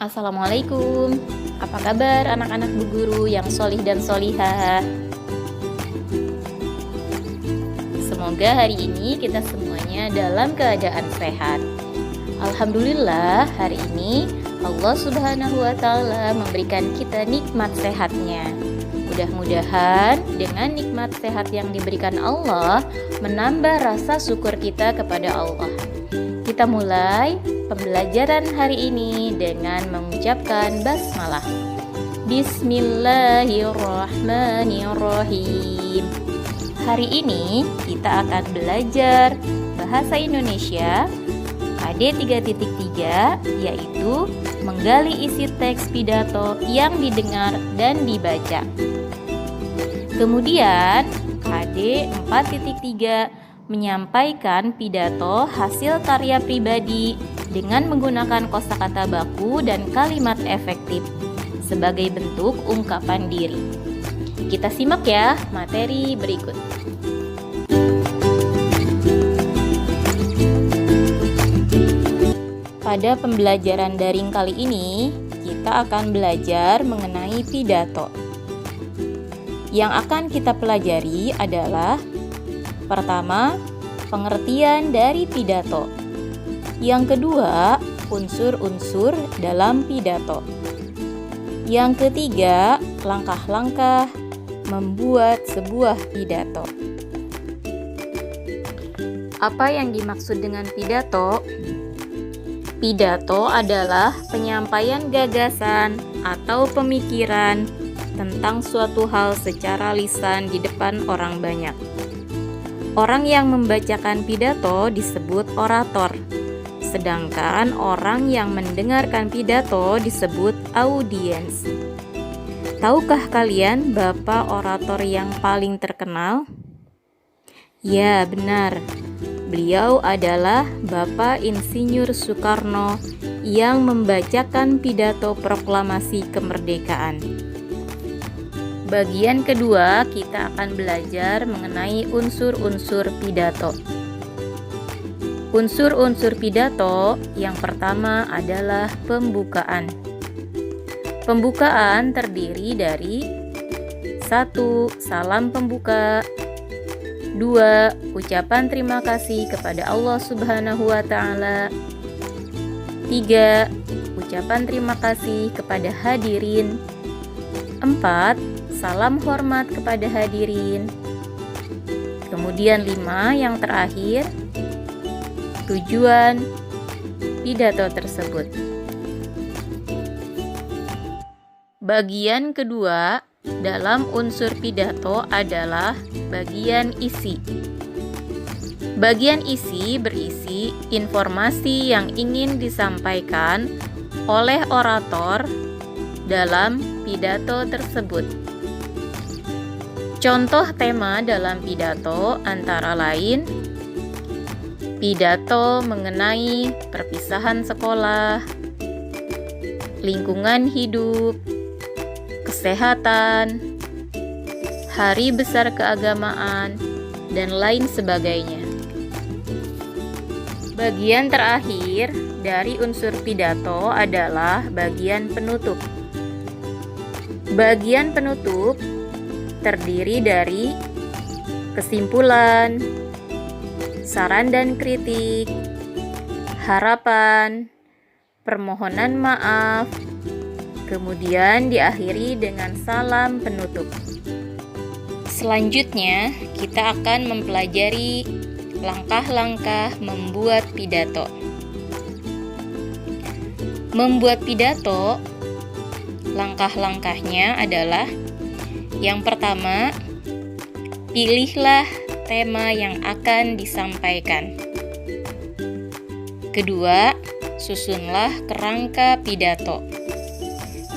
Assalamualaikum. Apa kabar anak-anak Bu Guru yang solih dan solihah? Semoga hari ini kita semuanya dalam keadaan sehat. Alhamdulillah, hari ini Allah Subhanahu wa Ta'ala memberikan kita nikmat sehatnya. Mudah-mudahan dengan nikmat sehat yang diberikan Allah menambah rasa syukur kita kepada Allah. Kita mulai pembelajaran hari ini dengan mengucapkan basmalah. Bismillahirrahmanirrahim. Hari ini kita akan belajar bahasa Indonesia KD 3.3, yaitu menggali isi teks pidato yang didengar dan dibaca. Kemudian KD 4.3 menyampaikan pidato hasil karya pribadi dengan menggunakan kosakata baku dan kalimat efektif sebagai bentuk ungkapan diri. Kita simak ya materi berikut. Pada pembelajaran daring kali ini, kita akan belajar mengenai pidato. Yang akan kita pelajari adalah pertama, pengertian dari pidato. Yang kedua, unsur-unsur dalam pidato. Yang ketiga, langkah-langkah membuat sebuah pidato. Apa yang dimaksud dengan pidato? Pidato adalah penyampaian gagasan atau pemikiran tentang suatu hal secara lisan di depan orang banyak. Orang yang membacakan pidato disebut orator, sedangkan orang yang mendengarkan pidato disebut audiens. Tahukah kalian bapak orator yang paling terkenal? Ya, benar. Beliau adalah Bapak Insinyur Soekarno yang membacakan pidato proklamasi kemerdekaan. Bagian kedua, kita akan belajar mengenai unsur-unsur pidato. Unsur-unsur pidato yang pertama adalah pembukaan. Pembukaan terdiri dari 1. Salam pembuka. 2. Ucapan terima kasih kepada Allah Subhanahu wa Ta'ala. 3. Ucapan terima kasih kepada hadirin. 4. Salam hormat kepada hadirin. Kemudian 5, yang terakhir, tujuan pidato tersebut. Bagian kedua dalam unsur pidato adalah bagian isi. Bagian isi berisi informasi yang ingin disampaikan oleh orator dalam pidato tersebut. Contoh tema dalam pidato antara lain pidato mengenai perpisahan sekolah, lingkungan hidup, kesehatan, hari besar keagamaan, dan lain sebagainya. Bagian terakhir dari unsur pidato adalah bagian penutup. Bagian penutup terdiri dari kesimpulan, saran dan kritik, harapan, permohonan maaf, kemudian diakhiri dengan salam penutup. Selanjutnya, kita akan mempelajari langkah-langkah membuat pidato. Membuat pidato, langkah-langkahnya adalah: yang pertama, pilihlah tema yang akan disampaikan. Kedua, susunlah kerangka pidato.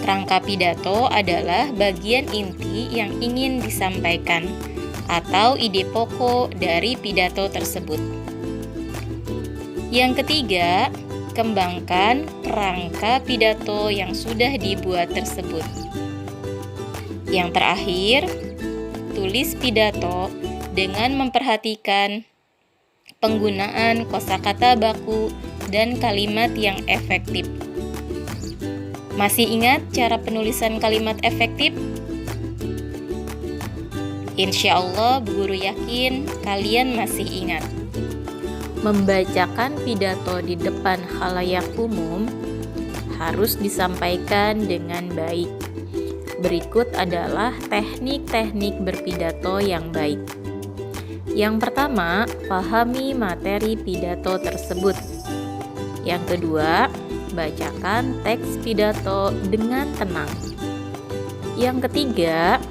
Kerangka pidato adalah bagian inti yang ingin disampaikan atau ide pokok dari pidato tersebut. Yang ketiga, kembangkan kerangka pidato yang sudah dibuat tersebut. Yang terakhir, tulis pidato dengan memperhatikan penggunaan kosakata baku dan kalimat yang efektif. Masih ingat cara penulisan kalimat efektif? Insya Allah Bu Guru yakin kalian masih ingat. Membacakan pidato di depan khalayak umum harus disampaikan dengan baik. Berikut adalah teknik-teknik berpidato yang baik. Yang pertama, pahami materi pidato tersebut. Yang kedua, bacakan teks pidato dengan tenang. Yang ketiga,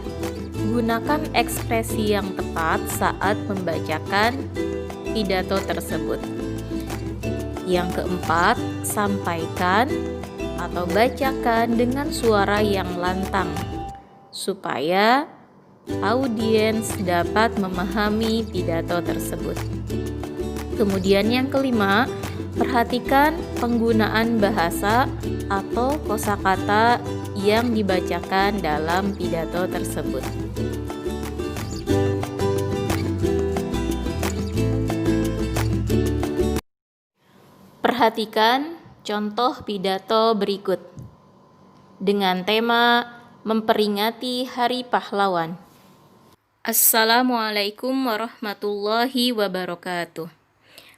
gunakan ekspresi yang tepat saat membacakan pidato tersebut. Yang keempat, sampaikan atau bacakan dengan suara yang lantang supaya audiens dapat memahami pidato tersebut. Kemudian yang kelima, perhatikan penggunaan bahasa atau kosakata yang dibacakan dalam pidato tersebut. Perhatikan contoh pidato berikut dengan tema memperingati Hari Pahlawan. Assalamualaikum warahmatullahi wabarakatuh.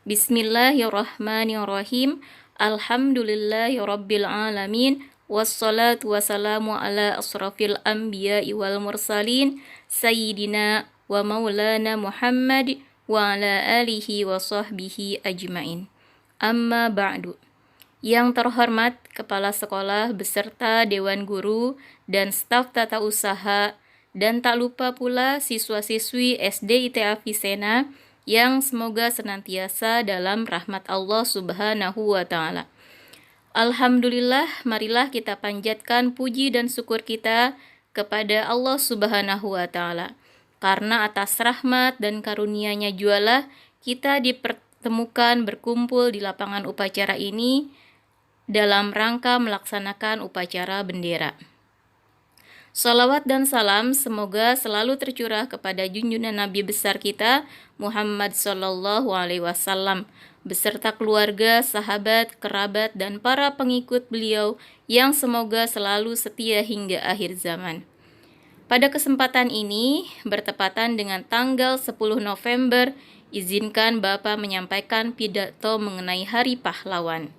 Bismillahirrahmanirrahim. Alhamdulillahirabbil alamin. Wassalatu wassalamu ala asrafil anbiya'i wal mursalin sayyidina wa maulana Muhammad wa ala alihi wa sahbihi ajmain. Amma ba'du. Yang terhormat Kepala Sekolah beserta Dewan Guru dan staf tata usaha, dan tak lupa pula siswa-siswi SD ITA Visena yang semoga senantiasa dalam rahmat Allah Subhanahu wa Ta'ala. Alhamdulillah, marilah kita panjatkan puji dan syukur kita kepada Allah Subhanahu wa Ta'ala. Karena atas rahmat dan karunia-Nya jualah kita dipertemukan berkumpul di lapangan upacara ini dalam rangka melaksanakan upacara bendera. Salawat dan salam semoga selalu tercurah kepada junjungan Nabi besar kita Muhammad Sallallahu Alaihi Wasallam beserta keluarga, sahabat, kerabat, dan para pengikut beliau yang semoga selalu setia hingga akhir zaman. Pada kesempatan ini, bertepatan dengan tanggal 10 November, izinkan Bapak menyampaikan pidato mengenai Hari Pahlawan.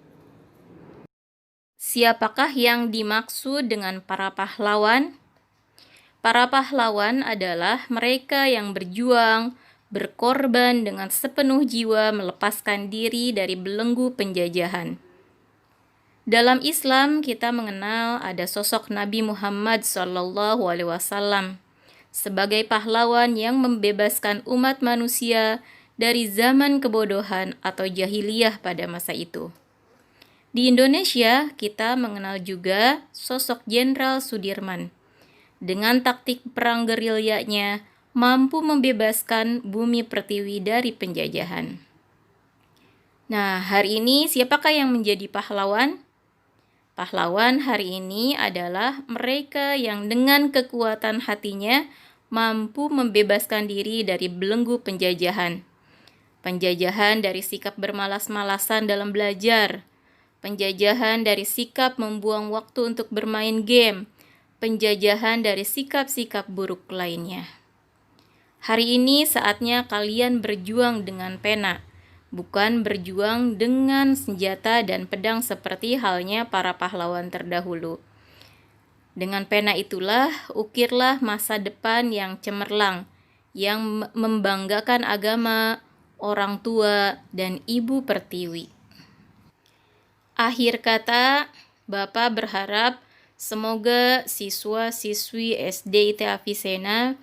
Siapakah yang dimaksud dengan para pahlawan? Para pahlawan adalah mereka yang berjuang, berkorban dengan sepenuh jiwa melepaskan diri dari belenggu penjajahan. Dalam Islam kita mengenal ada sosok Nabi Muhammad SAW sebagai pahlawan yang membebaskan umat manusia dari zaman kebodohan atau jahiliyah pada masa itu. Di Indonesia kita mengenal juga sosok Jenderal Sudirman. Dengan taktik perang gerilyanya mampu membebaskan bumi pertiwi dari penjajahan. Nah, hari ini siapakah yang menjadi pahlawan? Pahlawan hari ini adalah mereka yang dengan kekuatan hatinya mampu membebaskan diri dari belenggu penjajahan. Penjajahan dari sikap bermalas-malasan dalam belajar, penjajahan dari sikap membuang waktu untuk bermain game, penjajahan dari sikap-sikap buruk lainnya. Hari ini saatnya kalian berjuang dengan pena, bukan berjuang dengan senjata dan pedang seperti halnya para pahlawan terdahulu. Dengan pena itulah ukirlah masa depan yang cemerlang, yang membanggakan agama, orang tua, dan ibu pertiwi. Akhir kata, Bapak berharap semoga siswa-siswi SD ITA Visena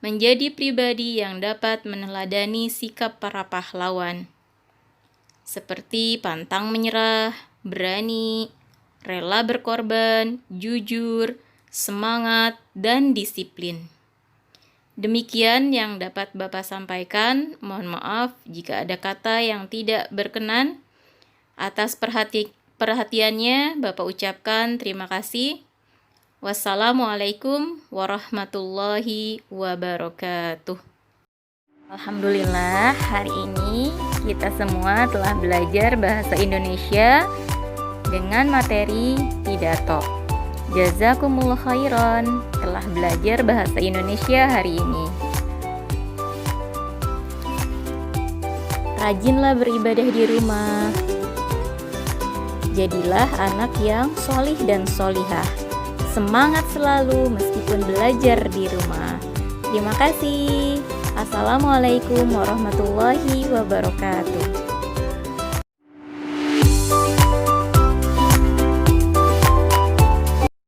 menjadi pribadi yang dapat meneladani sikap para pahlawan, seperti pantang menyerah, berani, rela berkorban, jujur, semangat, dan disiplin. Demikian yang dapat Bapak sampaikan. Mohon maaf jika ada kata yang tidak berkenan. Atas perhatiannya Bapak ucapkan terima kasih. Wassalamualaikum warahmatullahi wabarakatuh. Alhamdulillah, hari ini kita semua telah belajar bahasa Indonesia dengan materi pidato. Jazakumullah khairan telah belajar bahasa Indonesia hari ini. Rajinlah beribadah di rumah. Jadilah anak yang solih dan solihah. Semangat selalu meskipun belajar di rumah. Terima kasih. Assalamualaikum warahmatullahi wabarakatuh.